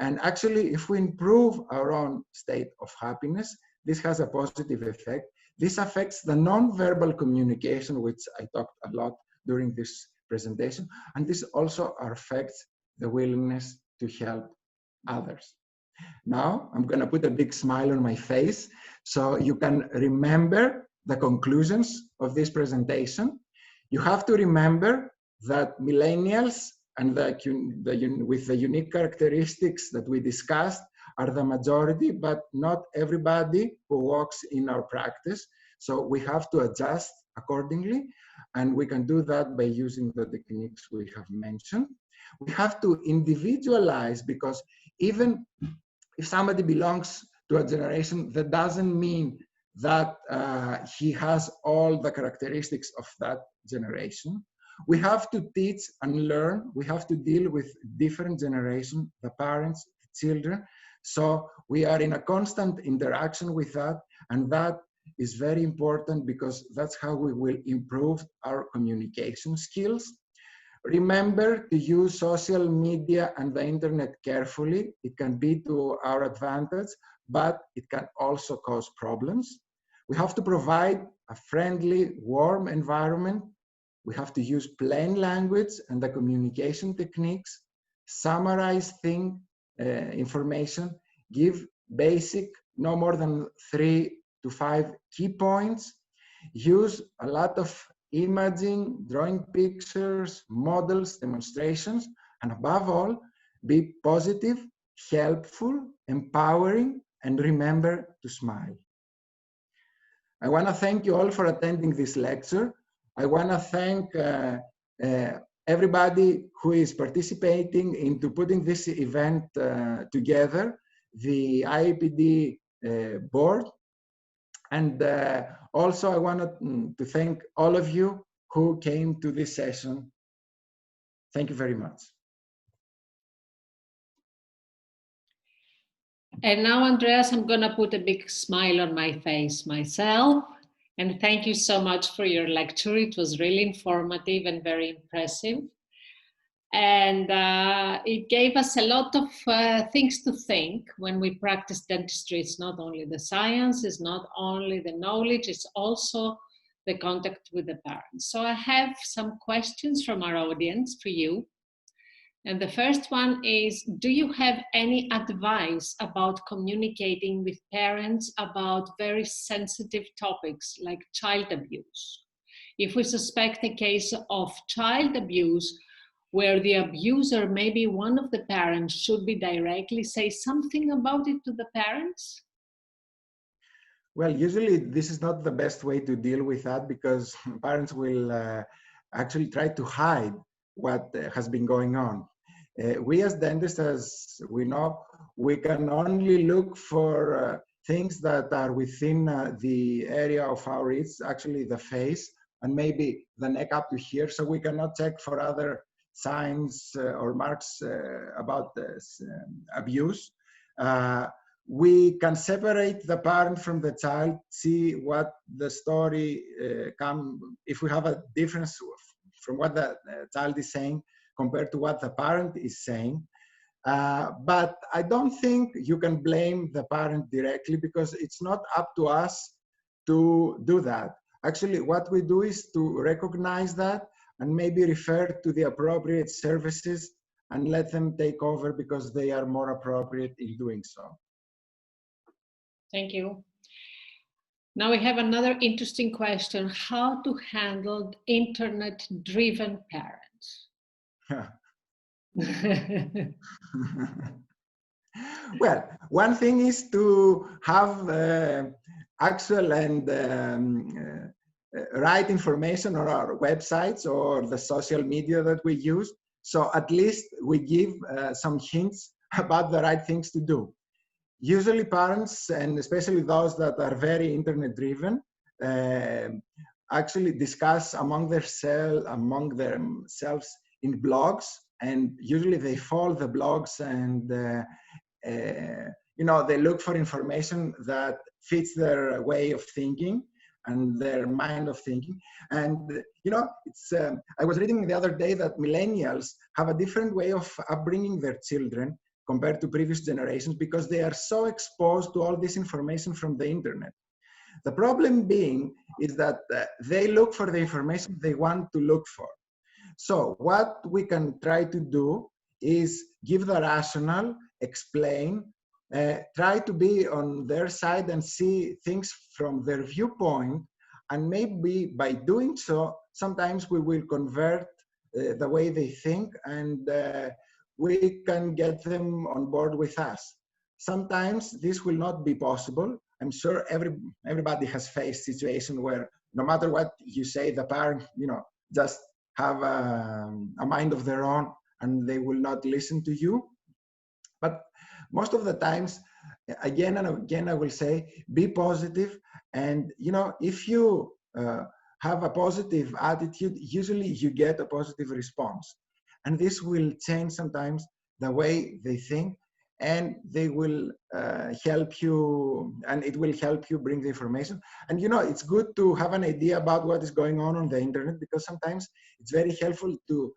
And actually, if we improve our own state of happiness, this has a positive effect. This affects the non-verbal communication, which I talked a lot during this presentation, and this also affects the willingness to help others. Now, I'm going to put a big smile on my face so you can remember the conclusions of this presentation. You have to remember that millennials and with the unique characteristics that we discussed are the majority, but not everybody who works in our practice. So we have to adjust accordingly, and we can do that by using the techniques we have mentioned. We have to individualize, because even if somebody belongs to a generation, that doesn't mean that he has all the characteristics of that generation. We have to teach and learn. We have to deal with different generations, the parents, the children. So we are in a constant interaction with that, and that is very important because that's how we will improve our communication skills. Remember to use social media and the internet carefully. It can be to our advantage, but it can also cause problems. We have to provide a friendly, warm environment. We have to use plain language and the communication techniques, summarize information, give basic, no more than 3 to 5 key points, use a lot of imaging, drawing pictures, models, demonstrations, and above all, be positive, helpful, empowering, and remember to smile. I want to thank you all for attending this lecture. I want to thank everybody who is participating into putting this event together, the IAPD board. And also I wanted to thank all of you who came to this session. Thank you very much. And now, Andreas, I'm going to put a big smile on my face myself. And thank you so much for your lecture. It was really informative and very impressive. And it gave us a lot of things to think when we practice dentistry. It's not only the science, it's not only the knowledge, it's also the contact with the parents. So I have some questions from our audience for you. And the first one is, do you have any advice about communicating with parents about very sensitive topics like child abuse? If we suspect a case of child abuse where the abuser may be one of the parents, should we directly say something about it to the parents? Well, usually this is not the best way to deal with that, because parents will actually try to hide what has been going on. We as dentists, as we know, we can only look for things that are within the area of our reach, actually the face and maybe the neck up to here. So we cannot check for other signs or marks about this abuse. We can separate the parent from the child, see what the story if we have a difference from what the child is saying compared to what the parent is saying. But I don't think you can blame the parent directly, because it's not up to us to do that. Actually, what we do is to recognize that and maybe refer to the appropriate services and let them take over, because they are more appropriate in doing so. Thank you. Now we have another interesting question: how to handle internet-driven parents? Well, one thing is to have actual and right information on our websites or the social media that we use. So at least we give some hints about the right things to do. Usually parents, and especially those that are very internet driven, actually discuss among themselves in blogs, and usually they follow the blogs and they look for information that fits their way of thinking and their mind of thinking. And it's I was reading the other day that millennials have a different way of upbringing their children compared to previous generations, because they are so exposed to all this information from the internet. The problem being is that they look for the information they want to look for. So what we can try to do is give the rationale, explain, try to be on their side and see things from their viewpoint. And maybe by doing so, sometimes we will convert the way they think, and we can get them on board with us. Sometimes this will not be possible. I'm sure everybody has faced situations where no matter what you say, the parent, just have a mind of their own and they will not listen to you. But most of the times, again and again, I will say, be positive. And, if you have a positive attitude, usually you get a positive response. And this will change sometimes the way they think, and they will help you, and it will help you bring the information. And it's good to have an idea about what is going on the internet, because sometimes it's very helpful to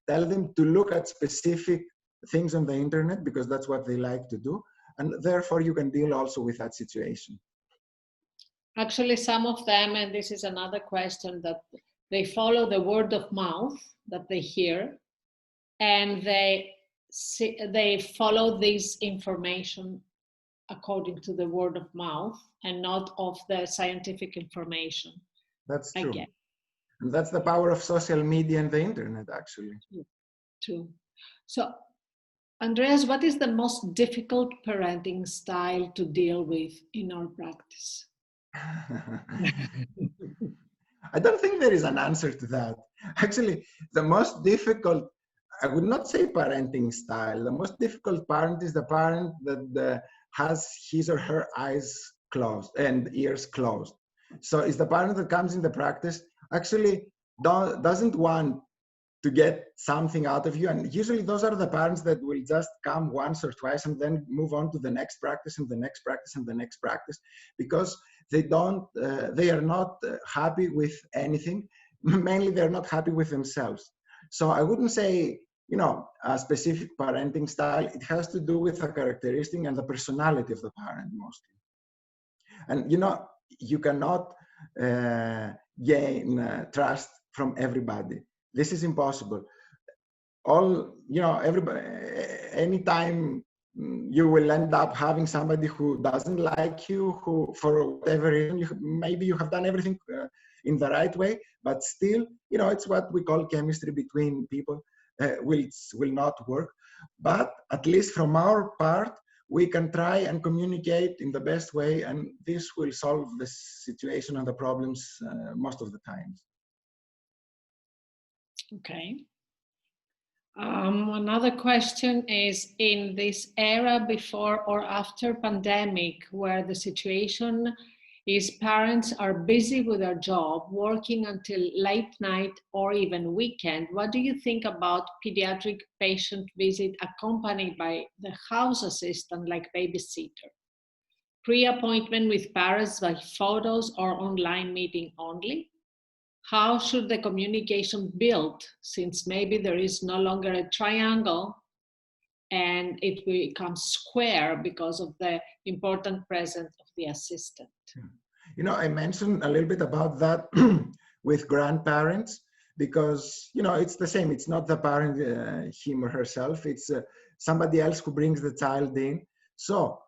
tell them to look at specific things on the internet, because that's what they like to do. And therefore you can deal also with that situation. Actually, some of them, and this is another question, that they follow the word of mouth that they hear, and they follow this information according to the word of mouth and not of the scientific information. That's true. And that's the power of social media and the internet, actually. True. So Andreas, what is the most difficult parenting style to deal with in our practice? I don't think there is an answer to that. Actually, the most difficult, I would not say parenting style. The most difficult parent is the parent that has his or her eyes closed and ears closed. So it's the parent that comes in the practice, actually doesn't want to get something out of you. And usually those are the parents that will just come once or twice and then move on to the next practice and the next practice and the next practice, because they are not happy with anything. Mainly they're not happy with themselves. So I wouldn't say, a specific parenting style. It has to do with the characteristic and the personality of the parent mostly. And you cannot gain trust from everybody. This is impossible. Everybody, anytime you will end up having somebody who doesn't like you, who for whatever reason, maybe you have done everything in the right way, but still, it's what we call chemistry between people, will not work. But at least from our part, we can try and communicate in the best way, and this will solve the situation and the problems most of the times. Okay. Another question is, in this era before or after pandemic, where the situation is parents are busy with their job, working until late night or even weekend, what do you think about pediatric patient visit accompanied by the house assistant like babysitter? Pre-appointment with parents by photos or online meeting only? How should the communication build, since maybe there is no longer a triangle and it becomes square because of the important presence of the assistant? I mentioned a little bit about that with grandparents, because, it's the same. It's not the parent, him or herself. It's somebody else who brings the child in. So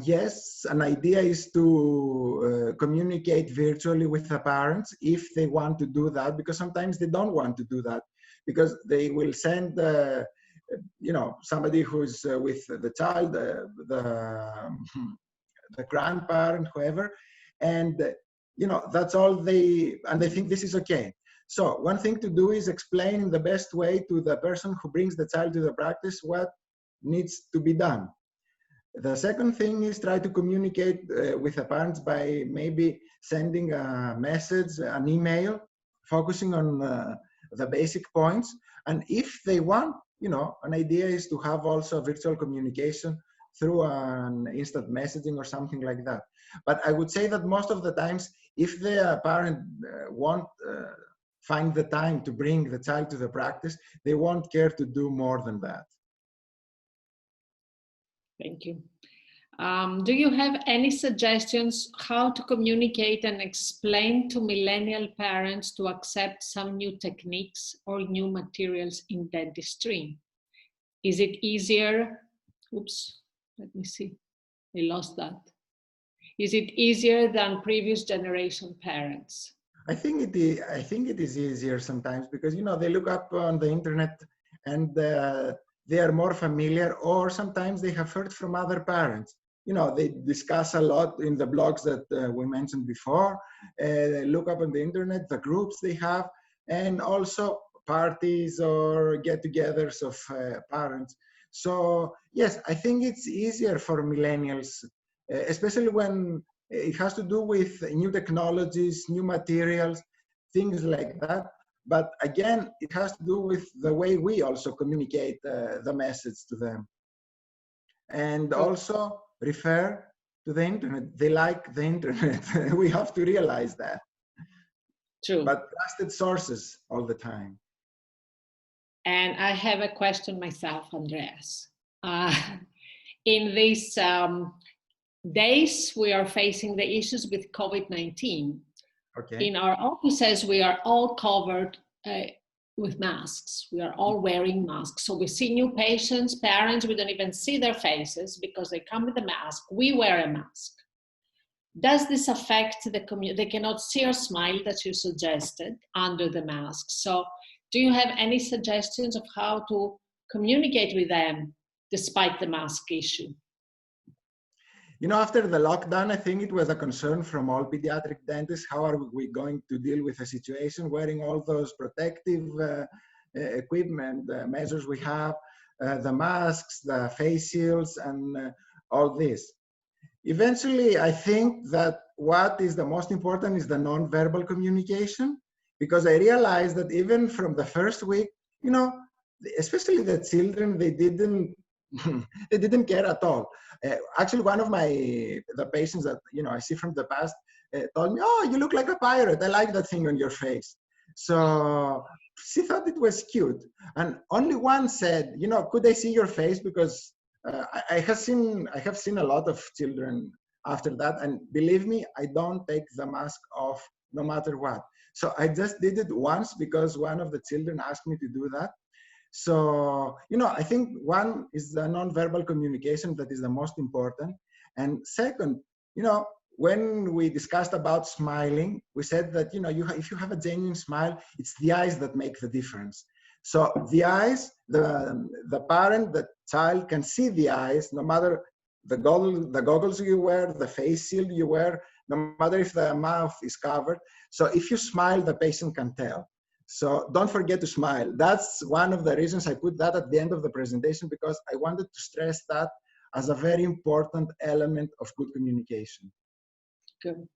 yes, an idea is to communicate virtually with the parents if they want to do that, because sometimes they don't want to do that, because they will send somebody who's with the child, the grandparent, whoever, and that's all they think this is okay. So one thing to do is explain in the best way to the person who brings the child to the practice what needs to be done. The second thing is try to communicate with the parents by maybe sending a message, an email, focusing on the basic points. And if they want, an idea is to have also virtual communication through an instant messaging or something like that. But I would say that most of the times, if the parent won't find the time to bring the child to the practice, they won't care to do more than that. Thank you. Do you have any suggestions how to communicate and explain to millennial parents to accept some new techniques or new materials in dentistry? Is it easier? Oops, let me see. I lost that. Is it easier than previous generation parents? I think it is easier sometimes, because they look up on the internet and they are more familiar, or sometimes they have heard from other parents. They discuss a lot in the blogs that we mentioned before. Look up on the internet, the groups they have, and also parties or get-togethers of parents. So yes, I think it's easier for millennials, especially when it has to do with new technologies, new materials, things like that. But again, it has to do with the way we also communicate the message to them. And also refer to the internet. They like the internet. We have to realize that. True. But trusted sources all the time. And I have a question myself, Andreas. In these days, we are facing the issues with COVID-19. Okay. In our offices, we are all covered with masks. We are all wearing masks. So we see new patients, parents, we don't even see their faces because they come with a mask. We wear a mask. Does this affect the community? They cannot see your smile that you suggested under the mask. So do you have any suggestions of how to communicate with them despite the mask issue? You know, after the lockdown, I think it was a concern from all pediatric dentists. How are we going to deal with a situation wearing all those protective equipment, measures we have, the masks, the face shields, and all this. Eventually, I think that what is the most important is the non-verbal communication, because I realized that even from the first week, you know, especially the children, they didn't they didn't care at all. Actually, one of the patients that I see from the past told me, "Oh, you look like a pirate. I like that thing on your face." So she thought it was cute, and only one said, "Could I see your face?" Because I have seen a lot of children after that, and believe me, I don't take the mask off no matter what. So I just did it once because one of the children asked me to do that. So, I think one is the non-verbal communication that is the most important. And second, when we discussed about smiling, we said that, if you have a genuine smile, it's the eyes that make the difference. So the eyes, the parent, the child can see the eyes, no matter the goggles you wear, the face shield you wear, no matter if the mouth is covered. So if you smile, the patient can tell. So don't forget to smile. That's one of the reasons I put that at the end of the presentation, because I wanted to stress that as a very important element of good communication. Good.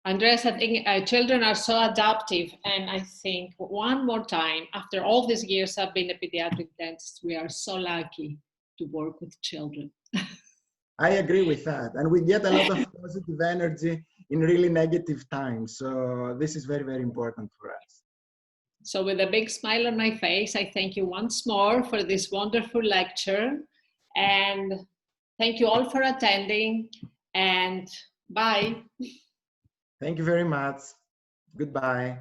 Andreas, I think children are so adaptive, and I think one more time, after all these years I've been a pediatric dentist, we are so lucky to work with children. I agree with that. And we get a lot of positive energy in really negative times. So this is very, very important for us. So with a big smile on my face, I thank you once more for this wonderful lecture. And thank you all for attending, and bye. Thank you very much. Goodbye.